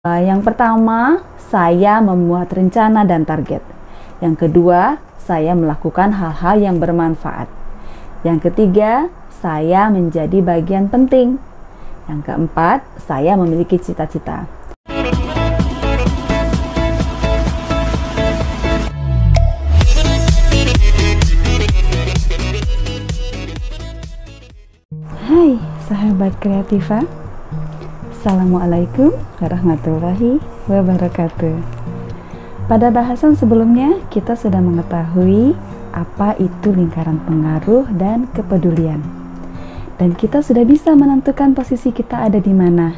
Yang pertama, saya membuat rencana dan target. Yang kedua, saya melakukan hal-hal yang bermanfaat. Yang ketiga, saya menjadi bagian penting. Yang keempat, saya memiliki cita-cita. Hai sahabat kreativa, Assalamualaikum warahmatullahi wabarakatuh. Pada bahasan sebelumnya kita sudah mengetahui apa itu lingkaran pengaruh dan kepedulian, dan kita sudah bisa menentukan posisi kita ada di mana.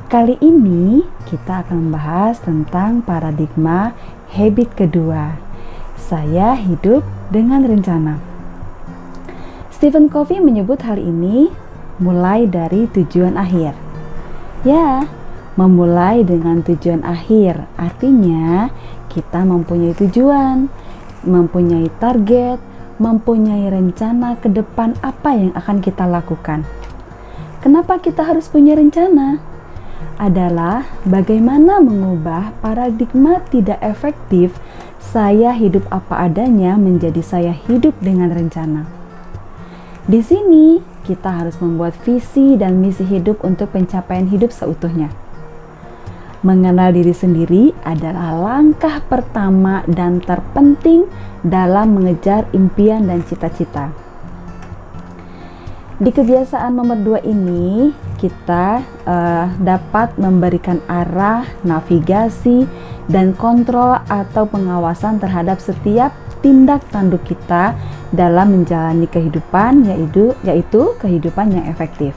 Kali ini kita akan membahas tentang paradigma habit kedua. Saya hidup dengan rencana. Stephen Covey menyebut hal ini mulai dari tujuan akhir. Ya, memulai dengan tujuan akhir artinya kita mempunyai tujuan, mempunyai target, mempunyai rencana ke depan apa yang akan kita lakukan. Kenapa kita harus punya rencana? Adalah bagaimana mengubah paradigma tidak efektif saya hidup apa adanya menjadi saya hidup dengan rencana. Di sini kita harus membuat visi dan misi hidup untuk pencapaian hidup seutuhnya. Mengenal diri sendiri adalah langkah pertama dan terpenting dalam mengejar impian dan cita-cita. Di kebiasaan nomor 2 ini, kita dapat memberikan arah, navigasi, dan kontrol atau pengawasan terhadap setiap tindak tanduk kita dalam menjalani kehidupan, yaitu kehidupan yang efektif.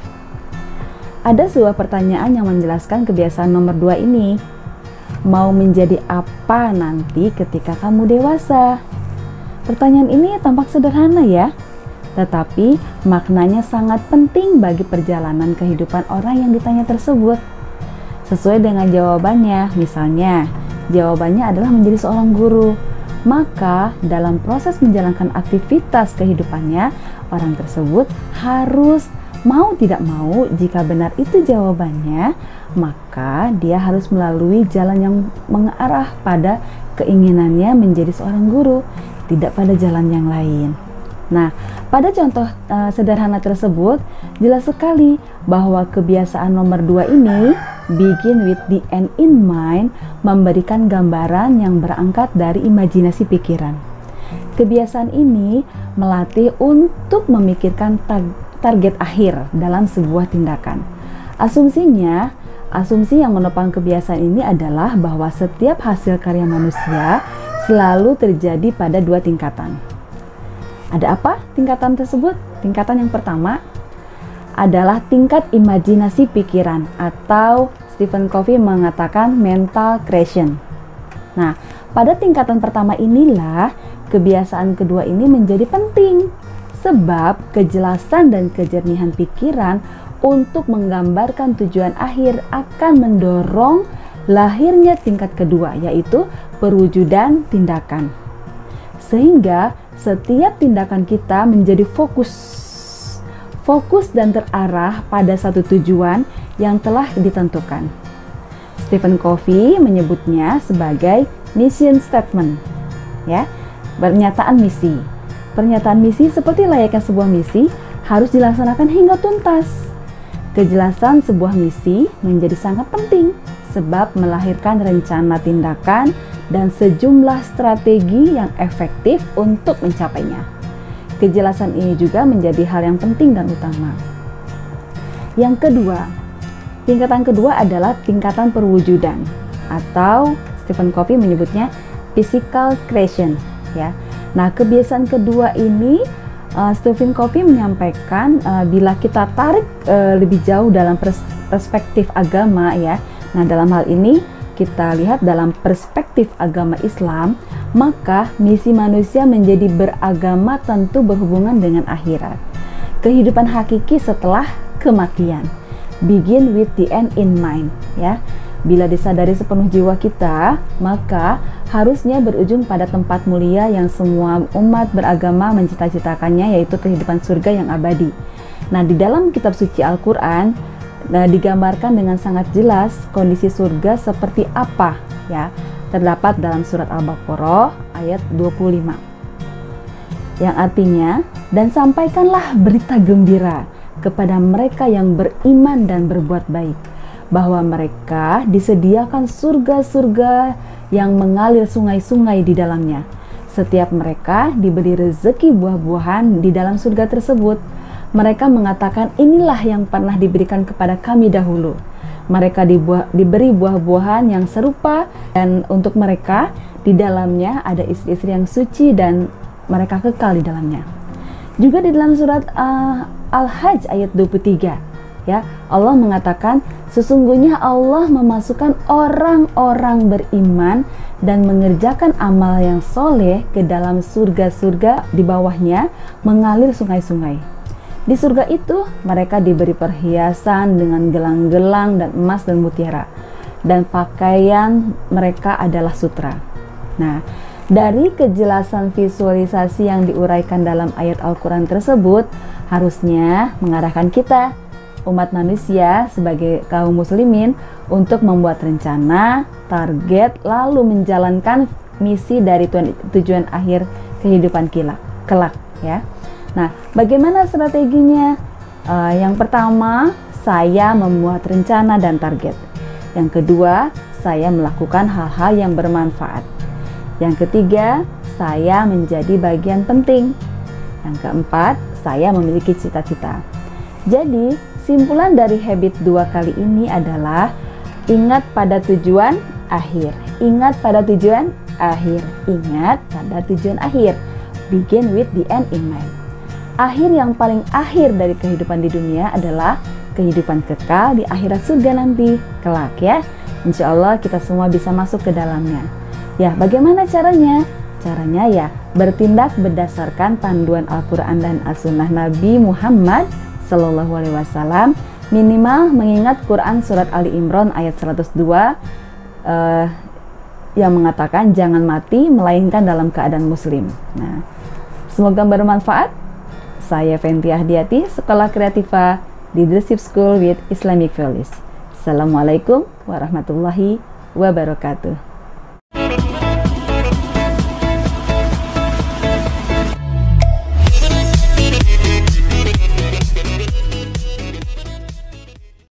Ada sebuah pertanyaan yang menjelaskan kebiasaan nomor 2 ini. Mau menjadi apa nanti ketika kamu dewasa? Pertanyaan ini tampak sederhana ya, tetapi maknanya sangat penting bagi perjalanan kehidupan orang yang ditanya tersebut. Sesuai dengan jawabannya, misalnya, jawabannya adalah menjadi seorang guru. Maka dalam proses menjalankan aktivitas kehidupannya, orang tersebut harus mau tidak mau, jika benar itu jawabannya, maka dia harus melalui jalan yang mengarah pada keinginannya menjadi seorang guru, tidak pada jalan yang lain. Nah, pada contoh sederhana tersebut, jelas sekali bahwa kebiasaan nomor 2 ini, begin with the end in mind, memberikan gambaran yang berangkat dari imajinasi pikiran. Kebiasaan ini melatih untuk memikirkan target akhir dalam sebuah tindakan. Asumsi yang menopang kebiasaan ini adalah bahwa setiap hasil karya manusia selalu terjadi pada 2 tingkatan. Ada apa tingkatan tersebut? Tingkatan yang pertama adalah tingkat imajinasi pikiran, atau Stephen Covey mengatakan mental creation. Nah, pada tingkatan pertama inilah kebiasaan kedua ini menjadi penting, sebab kejelasan dan kejernihan pikiran untuk menggambarkan tujuan akhir akan mendorong lahirnya tingkat kedua, yaitu perwujudan tindakan. Sehingga setiap tindakan kita menjadi fokus dan terarah pada satu tujuan yang telah ditentukan. Stephen Covey menyebutnya sebagai mission statement, ya, pernyataan misi. Pernyataan misi seperti layaknya sebuah misi harus dilaksanakan hingga tuntas. Kejelasan sebuah misi menjadi sangat penting sebab melahirkan rencana tindakan dan sejumlah strategi yang efektif untuk mencapainya. Kejelasan ini juga menjadi hal yang penting dan utama. Yang kedua, tingkatan kedua adalah tingkatan perwujudan, atau Stephen Covey menyebutnya physical creation, ya. Nah, kebiasaan kedua ini Stephen Covey menyampaikan bila kita tarik lebih jauh dalam perspektif agama, ya. Nah, dalam hal ini kita lihat dalam perspektif agama Islam, maka misi manusia menjadi beragama tentu berhubungan dengan akhirat. Kehidupan hakiki setelah kematian. Begin with the end in mind, ya. Bila disadari sepenuh jiwa kita, maka harusnya berujung pada tempat mulia yang semua umat beragama mencita-citakannya, yaitu kehidupan surga yang abadi. Nah, di dalam kitab suci Al-Quran Nah, digambarkan dengan sangat jelas kondisi surga seperti apa ya. Terdapat dalam surat Al-Baqarah ayat 25. Yang artinya, dan sampaikanlah berita gembira kepada mereka yang beriman dan berbuat baik, bahwa mereka disediakan surga-surga yang mengalir sungai-sungai di dalamnya. Setiap mereka diberi rezeki buah-buahan di dalam surga tersebut. Mereka mengatakan, inilah yang pernah diberikan kepada kami dahulu. Mereka diberi buah-buahan yang serupa, dan untuk mereka di dalamnya ada istri-istri yang suci dan mereka kekal di dalamnya. Juga di dalam surat Al-Hajj ayat 23 ya, Allah mengatakan, sesungguhnya Allah memasukkan orang-orang beriman dan mengerjakan amal yang soleh ke dalam surga-surga, di bawahnya mengalir sungai-sungai. Di surga itu mereka diberi perhiasan dengan gelang-gelang dan emas dan mutiara, dan pakaian mereka adalah sutra. Nah, dari kejelasan visualisasi yang diuraikan dalam ayat Al-Quran tersebut harusnya mengarahkan kita, umat manusia sebagai kaum muslimin, untuk membuat rencana, target, lalu menjalankan misi dari tujuan akhir kehidupan kelak ya. Nah, bagaimana strateginya? Yang pertama, saya membuat rencana dan target. Yang kedua, saya melakukan hal-hal yang bermanfaat. Yang ketiga, saya menjadi bagian penting. Yang keempat, saya memiliki cita-cita. Jadi, simpulan dari habit 2 kali ini adalah ingat pada tujuan akhir. Ingat pada tujuan akhir. Ingat pada tujuan akhir. Begin with the end in mind. Akhir yang paling akhir dari kehidupan di dunia adalah kehidupan kekal di akhirat surga nanti kelak ya. Insya Allah kita semua bisa masuk ke dalamnya. Ya, bagaimana caranya? Caranya ya bertindak berdasarkan panduan Al-Quran dan As-Sunnah Nabi Muhammad SAW. Minimal mengingat Quran surat Ali Imran ayat 102 yang mengatakan jangan mati melainkan dalam keadaan muslim. Nah, semoga bermanfaat. Saya Fenty Ahdiati, Sekolah Kreativa Leadership School with Islamic Values. Assalamualaikum warahmatullahi wabarakatuh.